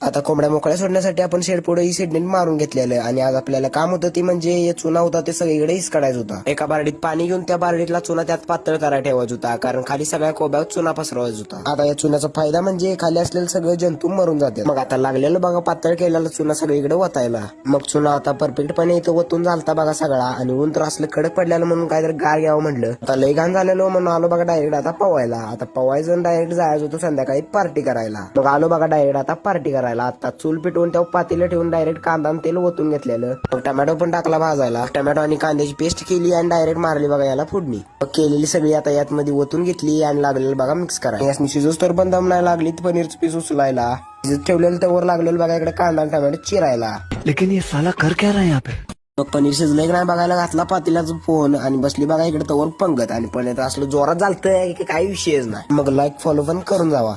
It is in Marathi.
आता कोंबड्या मोकळ्या सोडण्यासाठी आपण शेडपुढे ही शेडने मारून घेतलेलं आणि आज आपल्याला काम होतं ती म्हणजे चुना होता ते सगळीकडे हिसकाडायचा होता. एका बारडीत पाणी घेऊन त्या बारडीतला चुना त्यात पातळ करायला ठेवायचा होता, कारण खाली सगळ्या कोब्यावर चुना पसरवायचा होता. आता या चुन्याचा फायदा म्हणजे खाली असलेले सगळे जंतू मरून जाते. मग आता लागलेलं बघा पातळ केलेला चुना सगळीकडे वतायला. मग चुना आता परफेक्टपणे इथं वतून झालता बघा सगळा, आणि ऊन तर असलं कडक पडलेलं म्हणून काहीतरी गार घ्यावं म्हटलं. आता लय घाण झालेलो म्हणून आलो बघा डायरेक्ट आता पवायला. आता पवायचं डायरेक्ट जायचं होतं संध्याकाळी पार्टी करायला. मग आलो बघा डायरेक्ट आता पार्टी करायला. आता चूल पेटवून त्या पातेलं ठेवून डायरेक्ट कांदा आणि तेल ओतून घेतलेलं. मग टोमॅटो पण टाकला भाजायला. टोमॅटो आणि कांद्याची पेस्ट केली आणि डायरेक्ट मारली बघा याला फोडणी. मग केलेली सगळी आता यात मध्ये ओतून घेतली आणि लागलेलं बघा मिक्स करा. यासनी शिजूस तर पण दम नाही लागली पनीरचं पीस उचलायला. ठेवलेलं त्यावर लागलेलं बघा इकडे कांदा आणि टोमॅटो चिरायला. लेकिन ये साला कर क्या रहा है यहाँ पे? मग पनीर शिजलंय की नाही बघायला घातला पातेल्याचा फोन आणि बसली बघा इकडे तवर पंगत. आणि पनीर असलं जोरात झालतंय की काही विषयच नाही. मग लाईक फॉलो पण करून जावा.